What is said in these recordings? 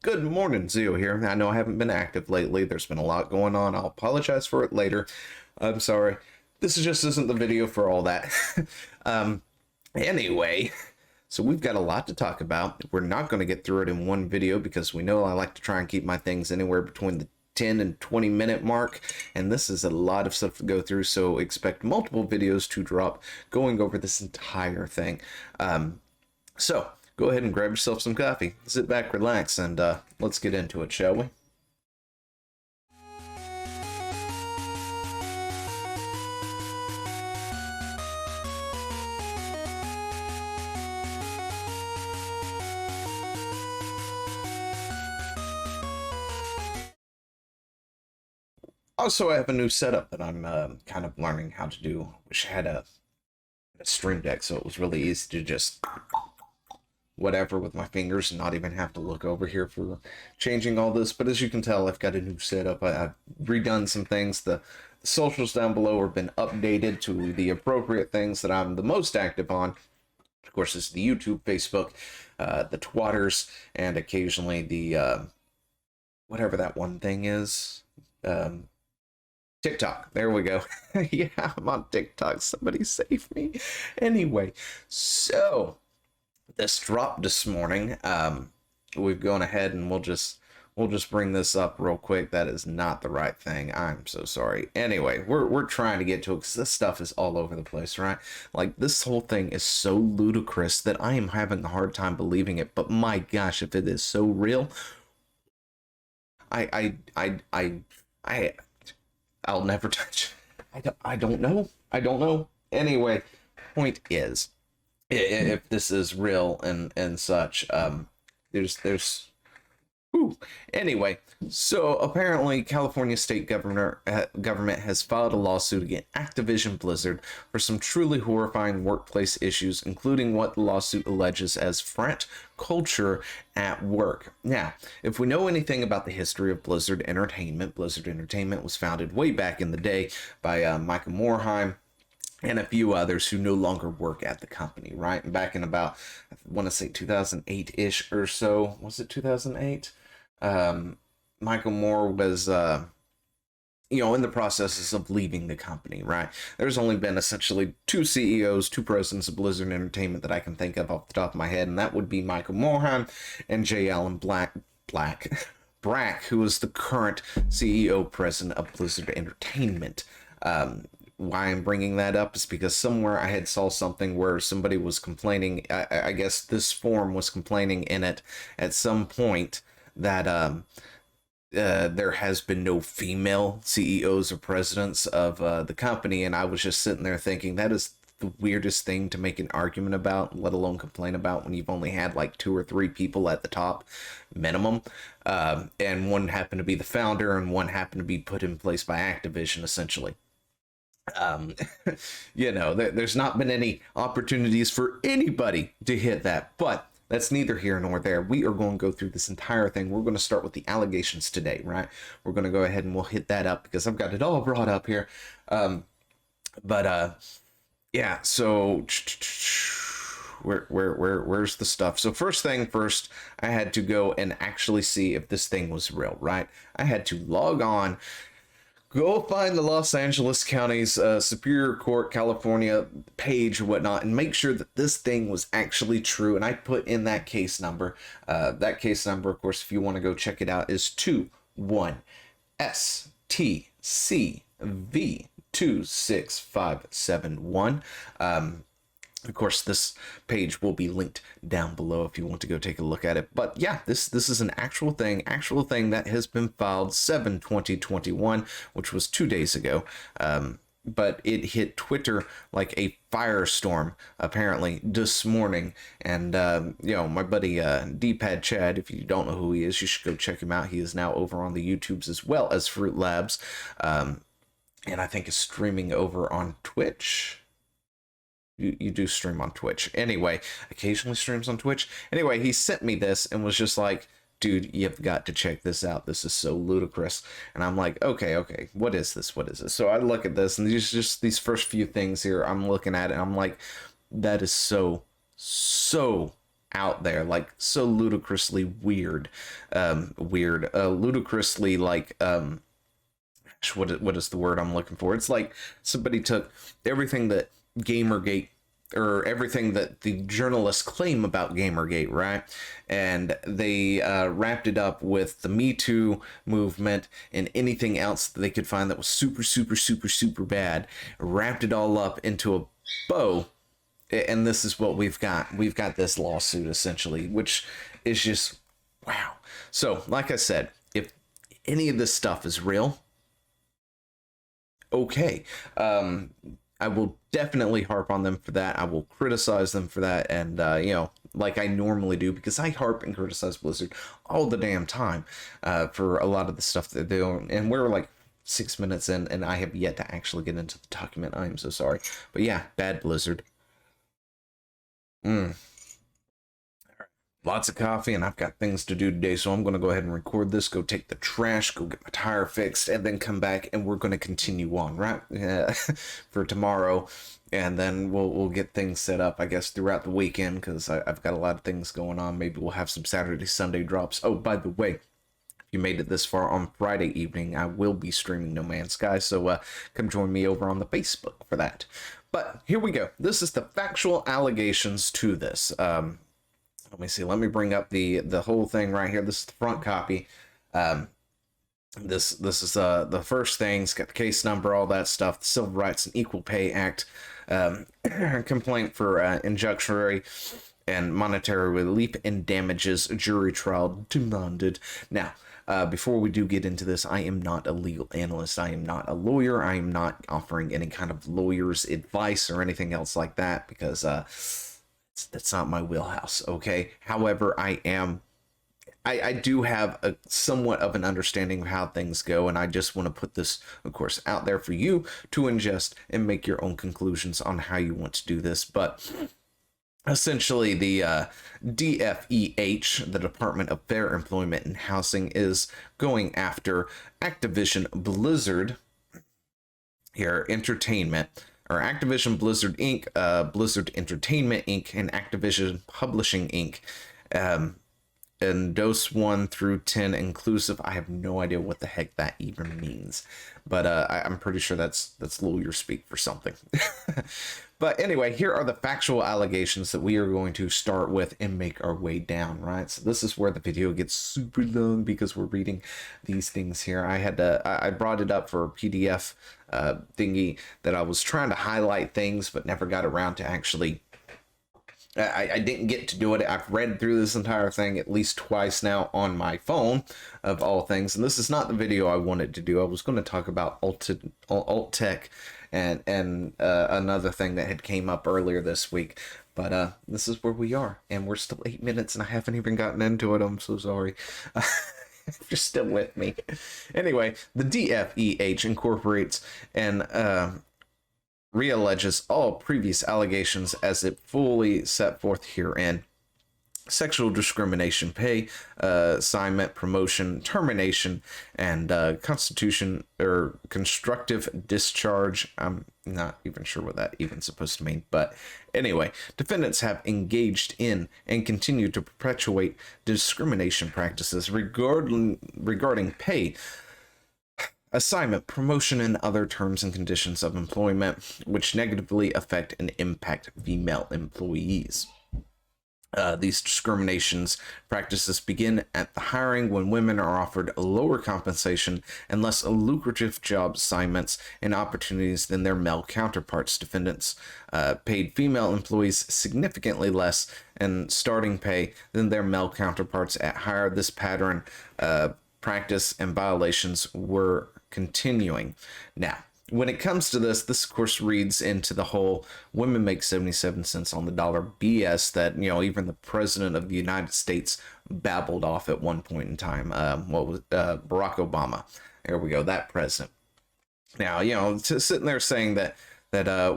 Good morning, Zio here. I know I haven't been active lately. There's been a lot going on. I'll apologize for it later. I'm sorry. This just isn't the video for all that. um, anyway, so we've got a lot to talk about. We're not going to get through it in one video because we know I like to try and keep my things anywhere between the 10 and 20 minute mark, and this is a lot of stuff to go through, so expect multiple videos to drop going over this entire thing. So go ahead and grab yourself some coffee, sit back, relax, and let's get into it, shall we? Also, I have a new setup that I'm kind of learning how to do. Wish I had a stream deck, so it was really easy to just whatever with my fingers and not even have to look over here for changing all this. But as you can tell, I've got a new setup. I've redone some things. The socials down below have been updated to the appropriate things that I'm the most active on. Of course, it's the YouTube, Facebook, the Twitters, and occasionally the whatever that one thing is. TikTok. There we go. Yeah, I'm on TikTok. Somebody save me. Anyway, so this dropped this morning. We've gone ahead and we'll just bring this up real quick. That is not the right thing. I'm so sorry. Anyway, we're trying to get to it because this stuff is all over the place, right? Like, this whole thing is so ludicrous that I am having a hard time believing it. But my gosh, if it is so real, I'll never touch. I don't know. Anyway, point is, if this is real and such, there's whew. Anyway, so apparently California state government has filed a lawsuit against Activision Blizzard for some truly horrifying workplace issues, including what the lawsuit alleges as frat culture at work. Now, if we know anything about the history of Blizzard Entertainment was founded way back in the day by Michael Morhaime and a few others who no longer work at the company, right? And back in about, I want to say 2008-ish or so. Was it 2008? Michael Moore was, in the processes of leaving the company, right? There's only been essentially two CEOs, two presidents of Blizzard Entertainment that I can think of off the top of my head, and that would be Michael Morhaime and J. Allen Brack, who is the current CEO president of Blizzard Entertainment. Why I'm bringing that up is because somewhere I had saw something where somebody was complaining, I guess this forum was complaining in it at some point that there has been no female CEOs or presidents of the company, and I was just sitting there thinking that is the weirdest thing to make an argument about, let alone complain about, when you've only had like 2 or 3 people at the top minimum, and one happened to be the founder and one happened to be put in place by Activision, essentially. There's not been any opportunities for anybody to hit that, but that's neither here nor there. We are going to go through this entire thing. We're going to start with the allegations today, right? We're going to go ahead and we'll hit that up because I've got it all brought up here. Yeah, so where's the stuff? So first thing first, I had to go and actually see if this thing was real, right? I had to log on, go find the Los Angeles County's Superior Court, California page or whatnot, and make sure that this thing was actually true. And I put in that case number. That case number, of course, if you want to go check it out, is 21STCV26571. Of course, this page will be linked down below if you want to go take a look at it. But yeah, this is an actual thing that has been filed 7/20/21, which was 2 days ago. But it hit Twitter like a firestorm, apparently, this morning. And, my buddy D-Pad Chad, if you don't know who he is, you should go check him out. He is now over on the YouTubes as well as Fruit Labs. And I think is streaming over on Twitch. You do stream on Twitch. Anyway, occasionally streams on Twitch. Anyway, he sent me this and was just like, dude, you've got to check this out. This is so ludicrous. And I'm like, okay, what is this? So I look at this, and these first few things here, I'm looking at it, and I'm like, that is so out there, like so ludicrously ludicrously like what is the word I'm looking for? It's like somebody took everything that Gamergate, or everything that the journalists claim about Gamergate, right? And they wrapped it up with the Me Too movement and anything else that they could find that was super, super, super, super bad, wrapped it all up into a bow. And this is what we've got. We've got this lawsuit, essentially, which is just wow. So, like I said, if any of this stuff is real, okay. I will definitely harp on them for that. I will criticize them for that, and like I normally do, because I harp and criticize Blizzard all the damn time for a lot of the stuff that they do. And we're like 6 minutes in, and I have yet to actually get into the document. I am so sorry, but yeah, bad Blizzard. Lots of coffee, and I've got things to do today, so I'm going to go ahead and record this, go take the trash, go get my tire fixed, and then come back, and we're going to continue on, right? For tomorrow, and then we'll get things set up, I guess, throughout the weekend, because I've got a lot of things going on. Maybe we'll have some Saturday, Sunday drops. Oh, by the way, if you made it this far, on Friday evening, I will be streaming No Man's Sky, so come join me over on the Facebook for that. But here we go. This is the factual allegations to this. Let me see. Let me bring up the whole thing right here. This is the front copy. This is the first thing. It's got the case number, all that stuff. The Civil Rights and Equal Pay Act complaint for injunctionary and monetary relief and damages, jury trial demanded. Now, before we do get into this, I am not a legal analyst. I am not a lawyer. I am not offering any kind of lawyer's advice or anything else like that, because that's not my wheelhouse. Okay. However, I do have a somewhat of an understanding of how things go, and I just want to put this, of course, out there for you to ingest and make your own conclusions on how you want to do this. But essentially, the DFEH, the Department of Fair Employment and Housing, is going after Activision Blizzard here, Entertainment, or Activision Blizzard Inc., Blizzard Entertainment Inc., and Activision Publishing Inc., and DOS 1 through 10 inclusive. I have no idea what the heck that even means, but I'm pretty sure that's lawyer speak for something. But anyway, here are the factual allegations that we are going to start with and make our way down, right? So this is where the video gets super long, because we're reading these things here. I brought it up for a PDF thingy that I was trying to highlight things, but never got around to actually. I didn't get to do it. I've read through this entire thing at least twice now on my phone, of all things. And this is not the video I wanted to do. I was going to talk about alt tech and another thing that had came up earlier this week. But this is where we are. And we're still 8 minutes, and I haven't even gotten into it. I'm so sorry. If you're still with me. Anyway, the DFEH incorporates and realleges all previous allegations as it fully set forth herein. Sexual discrimination, pay, assignment, promotion, termination, and constitution or constructive discharge. I'm not even sure what that even supposed to mean, but anyway, defendants have engaged in and continue to perpetuate discrimination practices regarding pay, assignment, promotion, and other terms and conditions of employment, which negatively affect and impact female employees. These discriminations practices begin at the hiring, when women are offered lower compensation and less lucrative job assignments and opportunities than their male counterparts. Defendants paid female employees significantly less in starting pay than their male counterparts at hire. This pattern, practice, and violations were continuing. Now, when it comes to this of course reads into the whole women make 77 cents on the dollar BS that, even the president of the United States babbled off at one point in time. Barack Obama. There we go, that president. Now, sitting there saying that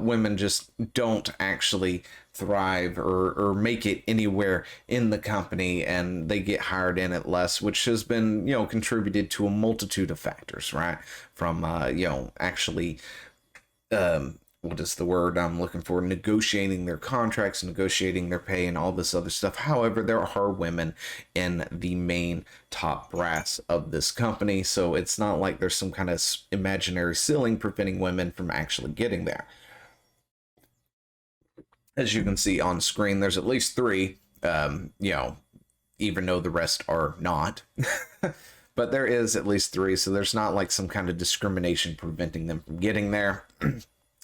women just don't actually thrive or make it anywhere in the company, and they get hired in at less, which has been, contributed to a multitude of factors, right? From, actually what is the word I'm looking for? Negotiating their contracts, negotiating their pay, and all this other stuff. However, there are women in the main top brass of this company, so it's not like there's some kind of imaginary ceiling preventing women from actually getting there. As you can see on screen, there's at least three, even though the rest are not. But there is at least three, so there's not like some kind of discrimination preventing them from getting there.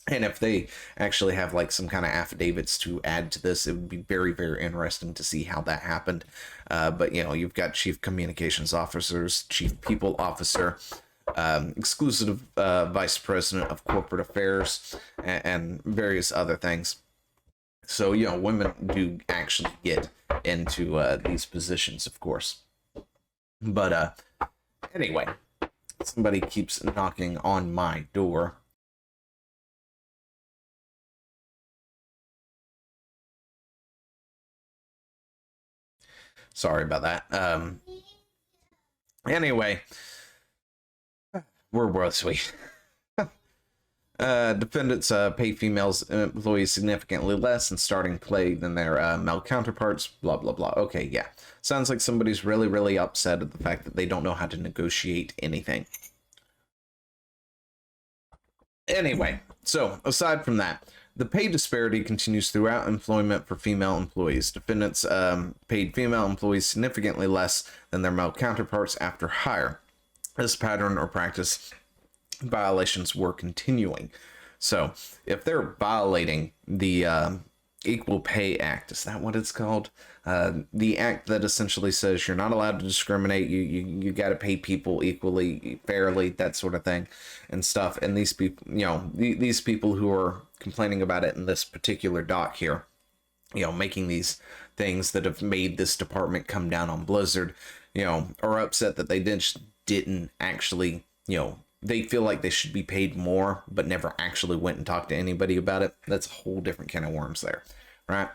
And if they actually have like some kind of affidavits to add to this, it would be very, very interesting to see how that happened. But you've got chief communications officers, chief people officer, exclusive vice president of corporate affairs, and various other things. So women do actually get into these positions, of course. But anyway, somebody keeps knocking on my door. Sorry about that. Anyway, where was we? Defendants pay females employees significantly less in starting play than their male counterparts, blah, blah, blah. Okay, yeah. Sounds like somebody's really, really upset at the fact that they don't know how to negotiate anything. Anyway, so aside from that, the pay disparity continues throughout employment for female employees. Defendants paid female employees significantly less than their male counterparts after hire. This pattern or practice violations were continuing. So if they're violating the Equal Pay Act, is that what it's called? The act that essentially says you're not allowed to discriminate, you got to pay people equally, fairly, that sort of thing and stuff. And these people, these people who are complaining about it in this particular doc here, making these things that have made this department come down on Blizzard, are upset that they didn't actually, they feel like they should be paid more, but never actually went and talked to anybody about it. That's a whole different can of worms there, right?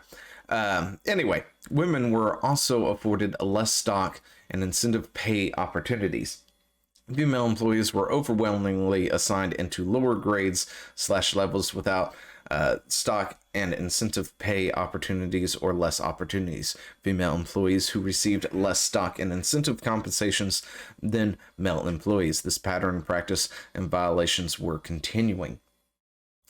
Anyway, women were also afforded less stock and incentive pay opportunities. Female employees were overwhelmingly assigned into lower grades / levels without stock and incentive pay opportunities or less opportunities. Female employees who received less stock and incentive compensations than male employees. This pattern, practice, and violations were continuing.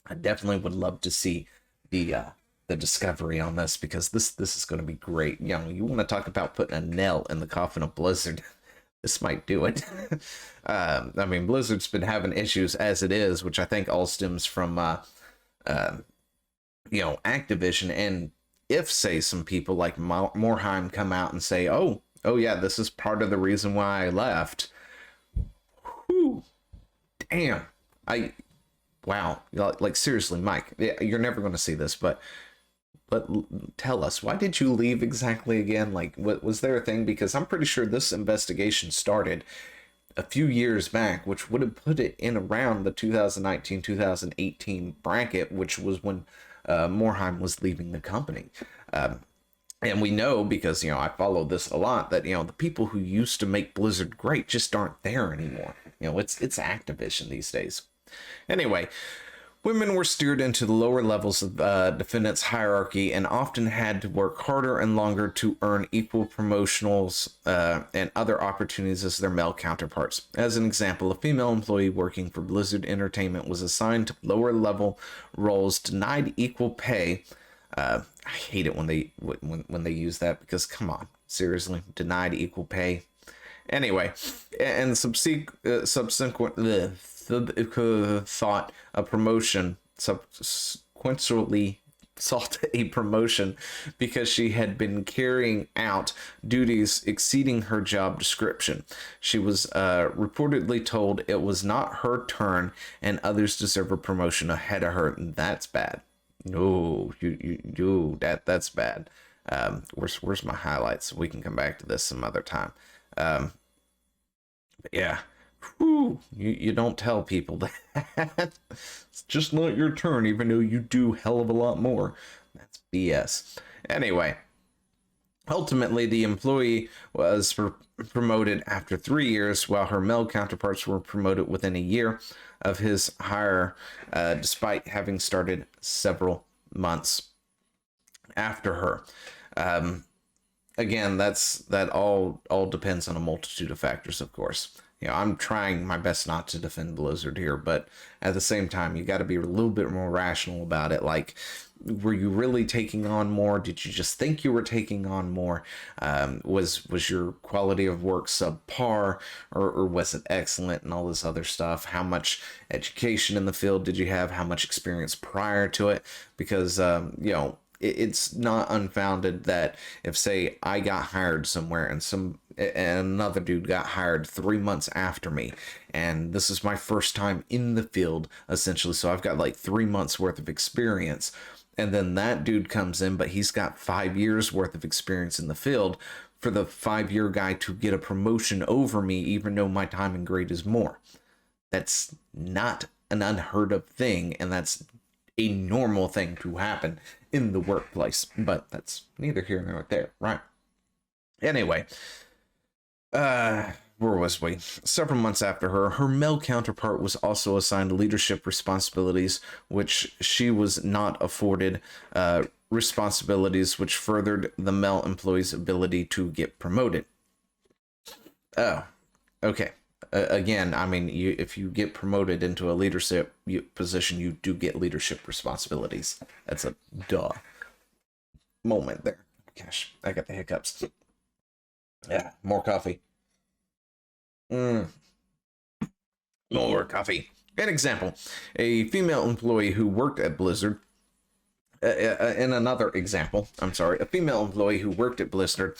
I definitely would love to see the discovery on this, because this is going to be great. You want to talk about putting a nail in the coffin of Blizzard. This might do it. I mean, Blizzard's been having issues as it is, which I think all stems from Activision. And if, say, some people like Morheim come out and say, oh yeah, this is part of the reason why I left. Whew, damn. Wow. Like, seriously, Mike, you're never going to see this, but tell us, why did you leave exactly again? Like, what was there a thing? Because I'm pretty sure this investigation started a few years back, which would have put it in around the 2019-2018 bracket, which was when Morheim was leaving the company. And we know, because I follow this a lot, that the people who used to make Blizzard great just aren't there anymore. It's Activision these days. Anyway, women were steered into the lower levels of defendants' hierarchy and often had to work harder and longer to earn equal promotionals and other opportunities as their male counterparts. As an example, a female employee working for Blizzard Entertainment was assigned to lower level roles, denied equal pay. I hate it when they use that, because come on, seriously, denied equal pay. Anyway, and subsequently thought a promotion, subsequently sought a promotion because she had been carrying out duties exceeding her job description. She was reportedly told it was not her turn and others deserve a promotion ahead of her. That's bad. No, that's bad. Where's my highlights? We can come back to this some other time. But yeah. Whew, you don't tell people that. It's just not your turn, even though you do hell of a lot more. That's BS. Anyway, Ultimately, the employee was promoted after 3 years, while her male counterparts were promoted within a year of his hire, despite having started several months after her. Um, Again, that all depends on a multitude of factors, of course. I'm trying my best not to defend Blizzard here, but at the same time, you got to be a little bit more rational about it. Like, were you really taking on more? Did you just think you were taking on more? Was your quality of work subpar, or was it excellent, and all this other stuff? How much education in the field did you have? How much experience prior to it? Because it's not unfounded that if, say, I got hired somewhere and another dude got hired 3 months after me, and this is my first time in the field essentially, so I've got like 3 months worth of experience, and then that dude comes in, but he's got 5 years worth of experience in the field, for the 5-year guy to get a promotion over me, even though my time and grade is more. That's not an unheard of thing, and that's a normal thing to happen in the workplace, but that's neither here nor there, right? Anyway, where was we? Several months after her male counterpart was also assigned leadership responsibilities, which she was not afforded, responsibilities which furthered the male employee's ability to get promoted. Oh, okay. Again, I mean, if you get promoted into a leadership position, you do get leadership responsibilities. That's a duh moment there. Gosh, I got the hiccups. Yeah, more coffee. More coffee. An example: a female employee who worked at Blizzard. In another example, a female employee who worked at Blizzard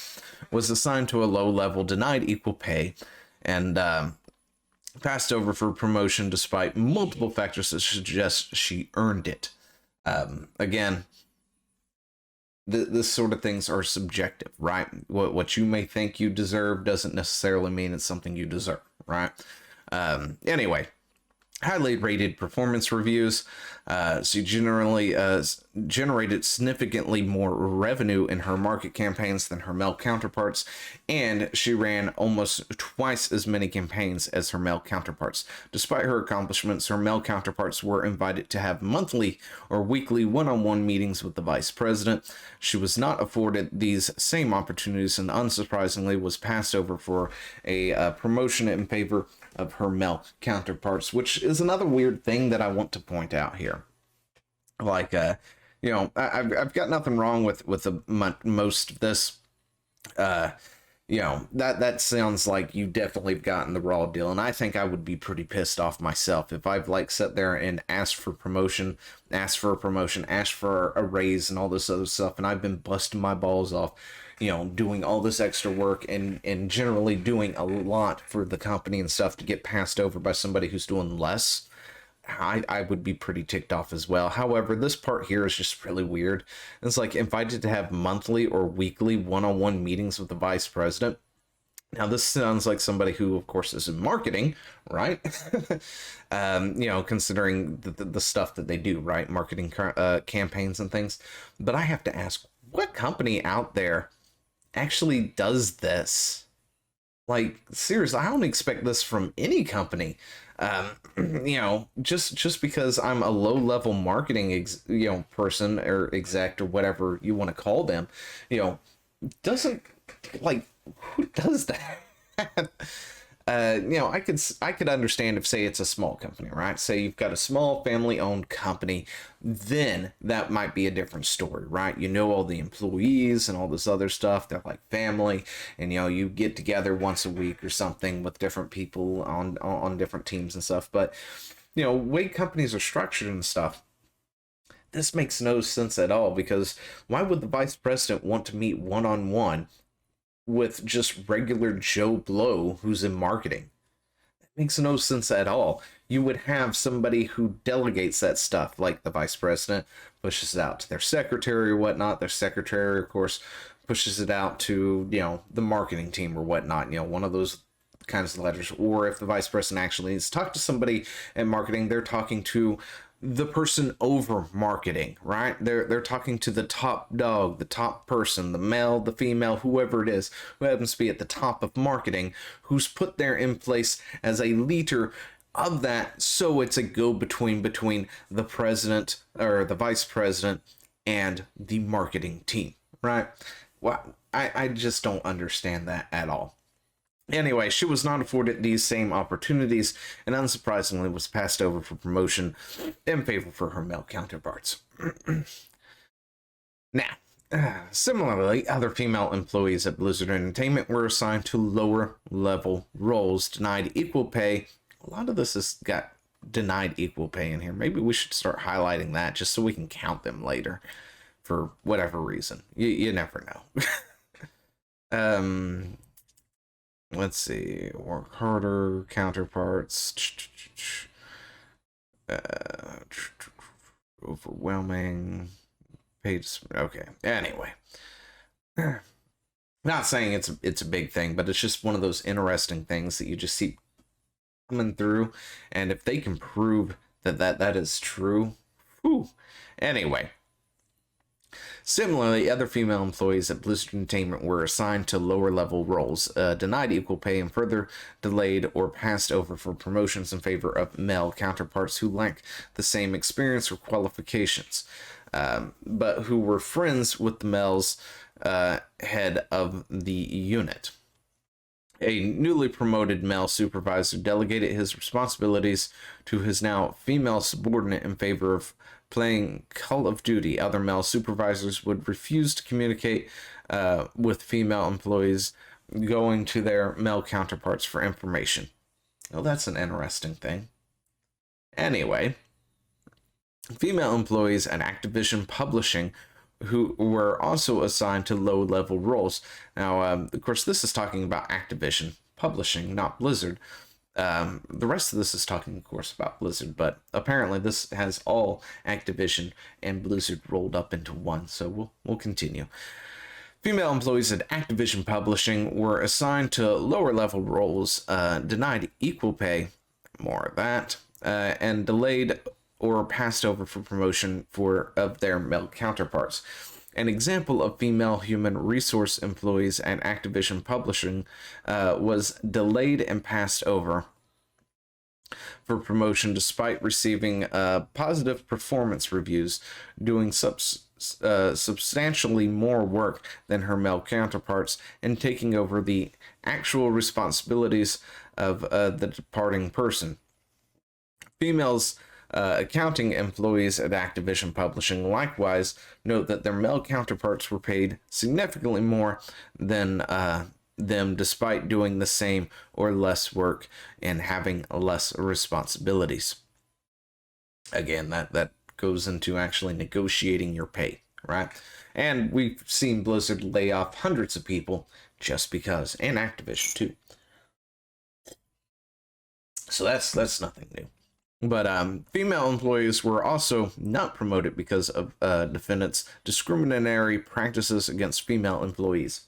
was assigned to a low level, denied equal pay, and passed over for promotion despite multiple factors that suggest she earned it. Again, this sort of things are subjective, right? What you may think you deserve doesn't necessarily mean it's something you deserve, right? Anyway, highly rated performance reviews. She generally generated significantly more revenue in her market campaigns than her male counterparts, and she ran almost twice as many campaigns as her male counterparts. Despite her accomplishments, her male counterparts were invited to have monthly or weekly one-on-one meetings with the vice president. She was not afforded these same opportunities, and unsurprisingly was passed over for a promotion in favor of her male counterparts, which is another weird thing that I want to point out here. Like, I've got nothing wrong with most of this. That sounds like you definitely have gotten the raw deal, and I think I would be pretty pissed off myself if I've like sat there and asked for a promotion, asked for a raise and all this other stuff, and I've been busting my balls off, doing all this extra work and generally doing a lot for the company and stuff to get passed over by somebody who's doing less. I would be pretty ticked off as well. However, this part here is just really weird. It's like invited to have monthly or weekly one-on-one meetings with the vice president. Now, this sounds like somebody who, of course, is in marketing, right? Considering the stuff that they do, right? Marketing campaigns and things. But I have to ask, what company out there actually does this? Like, seriously, I don't expect this from any company. Just because I'm a low-level marketing person or exec or whatever you want to call them, doesn't, like, who does that? I could understand if, say, it's a small company, right? Say you've got a small family-owned company, then that might be a different story, right? All the employees and all this other stuff, they're like family, and you get together once a week or something with different people on different teams and stuff. But way companies are structured and stuff, this makes no sense at all, because why would the vice president want to meet one-on-one with just regular Joe Blow who's in marketing? That makes no sense at all. You would have somebody who delegates that stuff, like the vice president pushes it out to their secretary or whatnot. Their secretary, of course, pushes it out to the marketing team or whatnot, one of those kinds of letters. Or if the vice president actually needs to talk to somebody in marketing, they're talking to the person over marketing, right? They're talking to the top dog, the top person, the male, the female, whoever it is, who happens to be at the top of marketing, who's put there in place as a leader of that. So it's a go-between between the president or the vice president and the marketing team, right? Well, I just don't understand that at all. Anyway, she was not afforded these same opportunities and unsurprisingly was passed over for promotion in favor for her male counterparts. Now, similarly, other female employees at Blizzard Entertainment were assigned to lower level roles, denied equal pay. A lot of this has got denied equal pay in here. Maybe we should start highlighting that just so we can count them later for whatever reason. You never know. Let's see. Work harder, counterparts. Overwhelming. Paid. Okay. Anyway. Not saying it's a big thing, but it's just one of those interesting things that you just see coming through. And if they can prove that is true. Whew. Anyway. Similarly, other female employees at Blizzard Entertainment were assigned to lower level roles, denied equal pay, and further delayed or passed over for promotions in favor of male counterparts who lacked the same experience or qualifications, but who were friends with the male's head of the unit. A newly promoted male supervisor delegated his responsibilities to his now female subordinate in favor of playing Call of Duty. Other male supervisors would refuse to communicate with female employees, going to their male counterparts for information. Well, that's an interesting thing. Anyway, female employees at Activision Publishing who were also assigned to low-level roles. Now, of course, this is talking about Activision Publishing, not Blizzard. The rest of this is talking, of course, about Blizzard, but apparently this has all Activision and Blizzard rolled up into one, so we'll continue. Female employees at Activision Publishing were assigned to lower-level roles, denied equal pay, more of that, and delayed or passed over for promotion of their male counterparts. An example of female human resource employees at Activision Publishing was delayed and passed over for promotion despite receiving positive performance reviews, doing substantially more work than her male counterparts, and taking over the actual responsibilities of the departing person. Females accounting employees at Activision Publishing likewise note that their male counterparts were paid significantly more than them despite doing the same or less work and having less responsibilities. Again, that goes into actually negotiating your pay, right? And we've seen Blizzard lay off hundreds of people just because, and Activision too. So that's nothing new. But female employees were also not promoted because of defendants' discriminatory practices against female employees.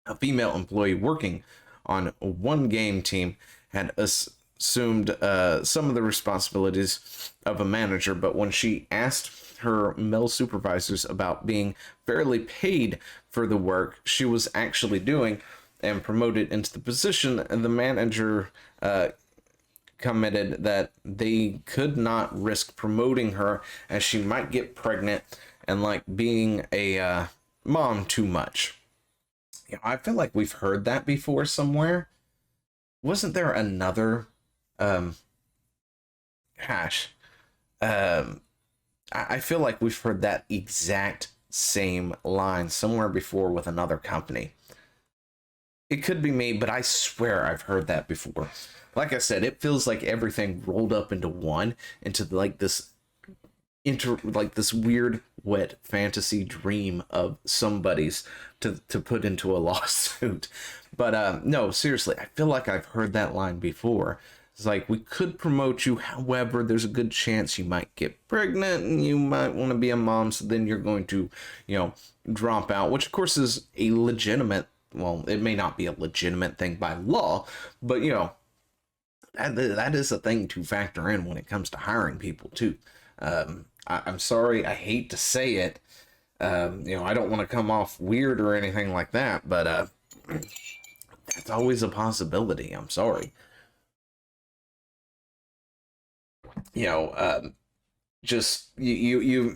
A female employee working on one game team had assumed some of the responsibilities of a manager, but when she asked her male supervisors about being fairly paid for the work she was actually doing and promoted into the position, the manager commented that they could not risk promoting her as she might get pregnant and like being a mom too much. You know, I feel like we've heard that before somewhere. Wasn't there another I feel like we've heard that exact same line somewhere before with another company. It could be me, but I swear I've heard that before. Like I said, it feels like everything rolled up into one, into like this this weird wet fantasy dream of somebody's to put into a lawsuit. But no, seriously, I feel like I've heard that line before. It's like, we could promote you, however, there's a good chance you might get pregnant and you might want to be a mom, so then you're going to, drop out, which of course is a legitimate, well, it may not be a legitimate thing by law, but that is a thing to factor in when it comes to hiring people too. I'm sorry, I hate to say it. I don't want to come off weird or anything like that, but that's always a possibility. I'm sorry. You know, just you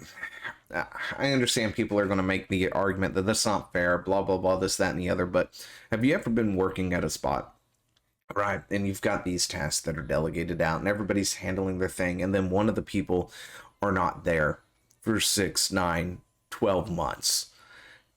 I understand people are going to make the argument that that's not fair, blah blah blah, this that and the other, but have you ever been working at a spot, right, and you've got these tasks that are delegated out and everybody's handling their thing, and then one of the people are not there for 6, 9, 12 months,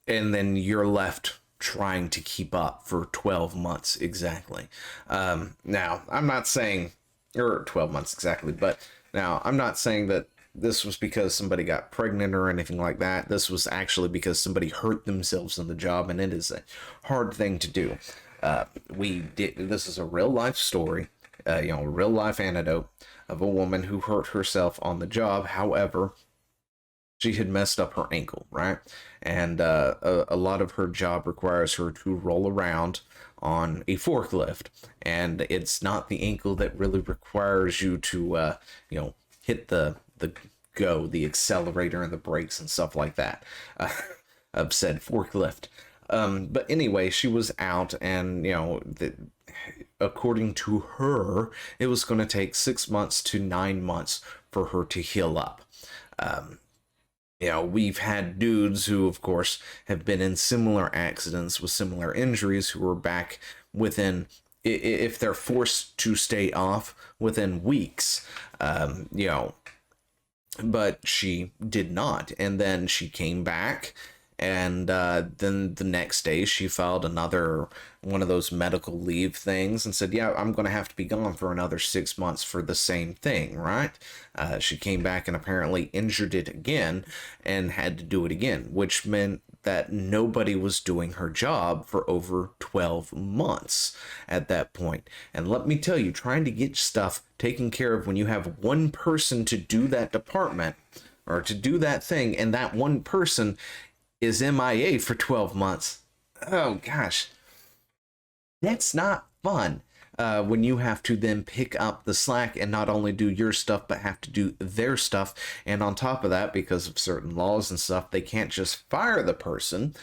and then you're left trying to keep up for 12 months exactly. Now, I'm not saying, or 12 months exactly, but now I'm not saying that this was because somebody got pregnant or anything like that. This was actually because somebody hurt themselves in the job, and it is a hard thing to do. This is a real life story, a real life anecdote of a woman who hurt herself on the job. However, she had messed up her ankle, right? And a lot of her job requires her to roll around on a forklift. And it's not the ankle that really requires you to, hit the accelerator and the brakes and stuff like that of said forklift. But anyway, she was out, and according to her, it was going to take 6 months to 9 months for her to heal up. We've had dudes who, of course, have been in similar accidents with similar injuries who are back within, if they're forced to stay off, within weeks. But she did not. And then she came back, and then the next day she filed another one of those medical leave things and said, yeah, I'm going to have to be gone for another 6 months for the same thing, right? She came back and apparently injured it again and had to do it again, which meant that nobody was doing her job for over 12 months at that point. And let me tell you, trying to get stuff taken care of when you have one person to do that department or to do that thing, and that one person is MIA for 12 months. Oh gosh, that's not fun. When you have to then pick up the slack and not only do your stuff, but have to do their stuff. And on top of that, because of certain laws and stuff, they can't just fire the person.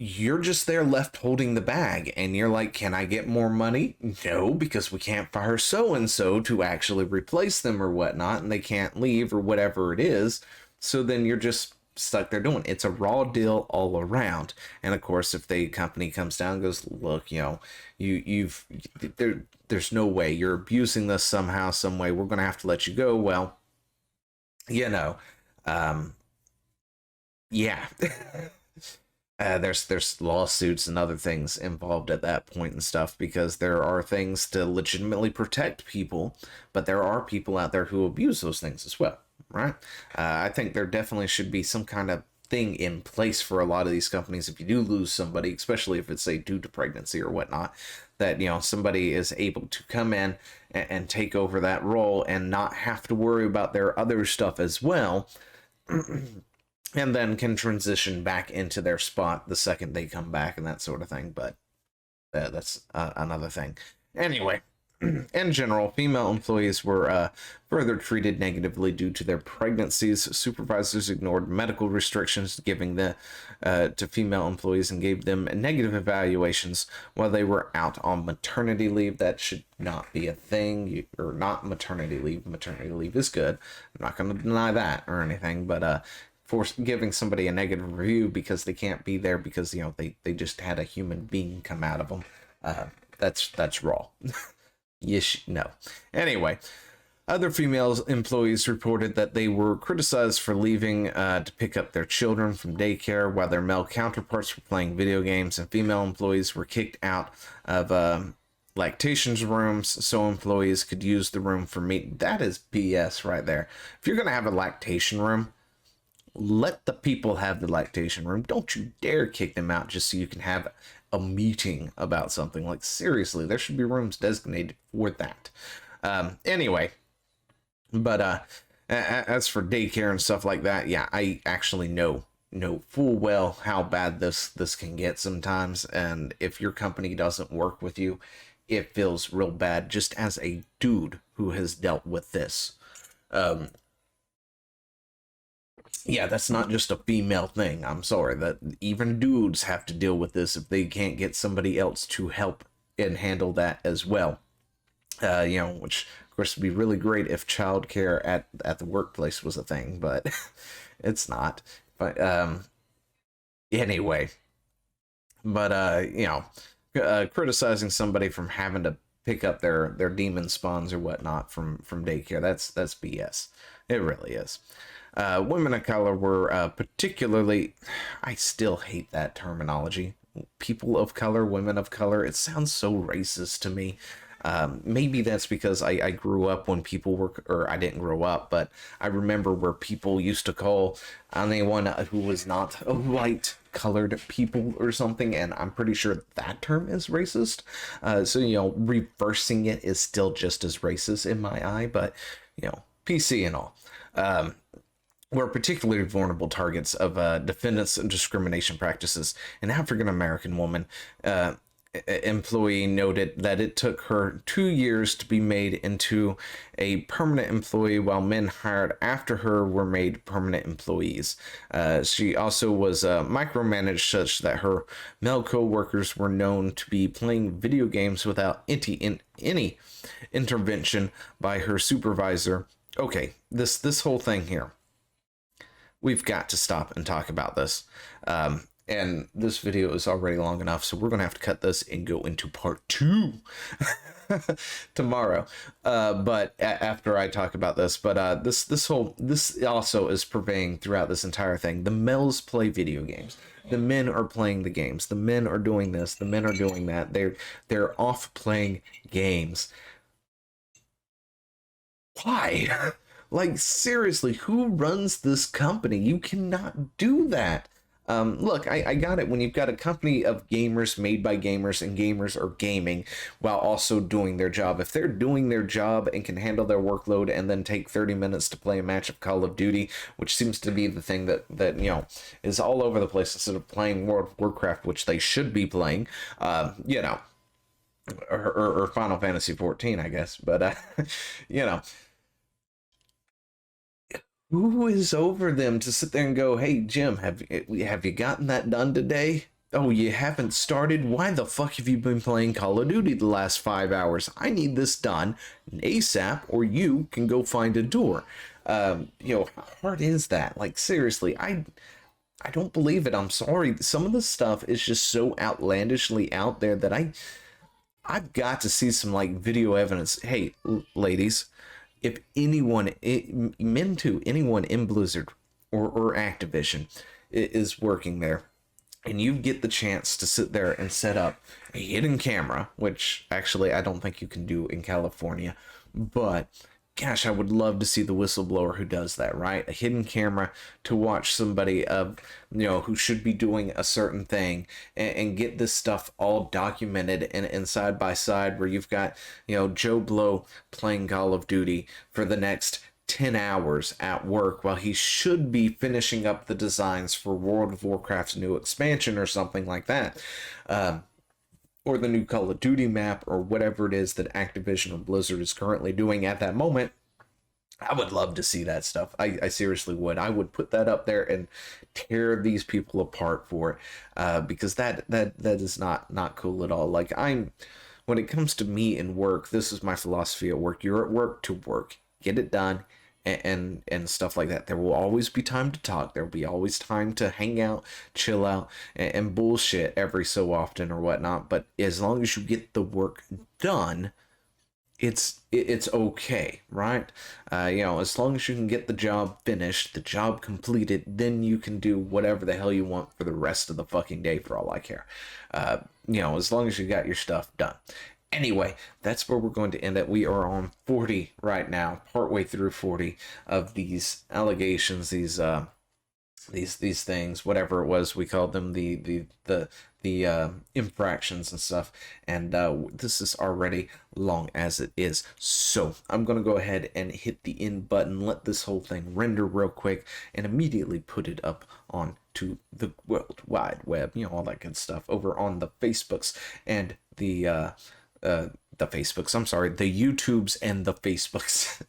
You're just there left holding the bag, and you're like, can I get more money? No, because we can't fire so-and-so to actually replace them or whatnot, and they can't leave or whatever it is. So then you're just stuck there doing it. It's a raw deal all around. And of course, if the company comes down and goes, look, there's no way, you're abusing this somehow, some way, we're going to have to let you go. Well, yeah. There's lawsuits and other things involved at that point and stuff, because there are things to legitimately protect people, but there are people out there who abuse those things as well, right? I think there definitely should be some kind of thing in place for a lot of these companies. If you do lose somebody, especially if it's, say, due to pregnancy or whatnot, that somebody is able to come in and take over that role and not have to worry about their other stuff as well. And then can transition back into their spot the second they come back and that sort of thing. But that's another thing. Anyway, in general, female employees were further treated negatively due to their pregnancies. Supervisors ignored medical restrictions giving to female employees and gave them negative evaluations while they were out on maternity leave. That should not be a thing. Or not maternity leave. Maternity leave is good. I'm not going to deny that or anything, but for giving somebody a negative review because they can't be there because they just had a human being come out of them, that's raw. Yes, no. Anyway, other female employees reported that they were criticized for leaving to pick up their children from daycare while their male counterparts were playing video games, and female employees were kicked out of lactation rooms so employees could use the room for meeting. That is BS right there. If you're going to have a lactation room, let the people have the lactation room. Don't you dare kick them out just so you can have a meeting about something. Like, seriously, there should be rooms designated for that. Anyway, but as for daycare and stuff like that, yeah, I actually know full well how bad this can get sometimes. And if your company doesn't work with you, it feels real bad just as a dude who has dealt with this. Yeah, that's not just a female thing. I'm sorry, that even dudes have to deal with this if they can't get somebody else to help and handle that as well. Which of course would be really great if childcare at the workplace was a thing, but it's not. But anyway, but criticizing somebody from having to pick up their demon spawns or whatnot from daycare, that's BS. It really is. Women of color were particularly, I still hate that terminology. People of color, women of color, it sounds so racist to me. Maybe that's because I grew up when people were, or I didn't grow up, but I remember where people used to call anyone who was not a white colored people or something, and I'm pretty sure that term is racist. So reversing it is still just as racist in my eye, but PC and all. Were particularly vulnerable targets of defendants and discrimination practices. An African American woman employee noted that it took her 2 years to be made into a permanent employee, while men hired after her were made permanent employees. She also was micromanaged such that her male co-workers were known to be playing video games without any intervention by her supervisor. Okay, this whole thing here, we've got to stop and talk about this. And this video is already long enough, so we're going to have to cut this and go into part 2 tomorrow. But after I talk about this, but this also is pervading throughout this entire thing. The males play video games. The men are playing the games. The men are doing this. The men are doing that. They're off playing games. Why? Like, seriously, who runs this company? You cannot do that. Look, I got it when you've got a company of gamers made by gamers, and gamers are gaming while also doing their job. If they're doing their job and can handle their workload and then take 30 minutes to play a match of Call of Duty, which seems to be the thing that is all over the place, instead of playing World of Warcraft, which they should be playing, or Final Fantasy 14, I guess. But, who is over them to sit there and go, hey, Jim, have you gotten that done today? Oh, you haven't started? Why the fuck have you been playing Call of Duty the last 5 hours? I need this done ASAP, or you can go find a door. How hard is that? Like, seriously, I don't believe it. I'm sorry. Some of the stuff is just so outlandishly out there that I've got to see some, like, video evidence. Hey, ladies, if anyone in Blizzard or Activision is working there, and you get the chance to sit there and set up a hidden camera, which actually I don't think you can do in California, but gosh, I would love to see the whistleblower who does that, right? A hidden camera to watch somebody who should be doing a certain thing, and get this stuff all documented and side by side, where you've got, Joe Blow playing Call of Duty for the next 10 hours at work while he should be finishing up the designs for World of Warcraft's new expansion or something like that. Or the new Call of Duty map, or whatever it is that Activision or Blizzard is currently doing at that moment. I would love to see that stuff. I seriously would. I would put that up there and tear these people apart for it, because that is not cool at all. Like, when it comes to me and work, this is my philosophy at work. You're at work to work. Get it done. And stuff like that. There will always be time to talk. There will be always time to hang out, chill out, and bullshit every so often or whatnot. But as long as you get the work done, it's okay, right? As long as you can get the job finished, the job completed, then you can do whatever the hell you want for the rest of the fucking day, for all I care. As long as you got your stuff done. Anyway, that's where we're going to end it. We are on 40 right now, partway through 40 of these allegations, these things, whatever it was we called them, the infractions and stuff. And this is already long as it is. So I'm going to go ahead and hit the end button, let this whole thing render real quick, and immediately put it up on to the World Wide Web, all that good stuff, over on the Facebooks and the the Facebooks. I'm sorry, the YouTubes and the Facebooks.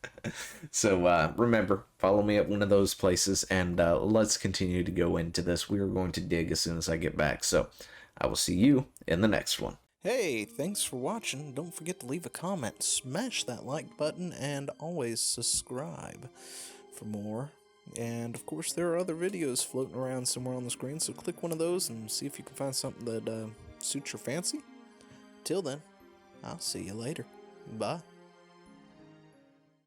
So remember, follow me at one of those places, and let's continue to go into this. We are going to dig as soon as I get back. So I will see you in the next one. Hey, thanks for watching. Don't forget to leave a comment, smash that like button, and always subscribe for more. And of course, there are other videos floating around somewhere on the screen, so click one of those and see if you can find something that suits your fancy. Till then, I'll see you later. Bye.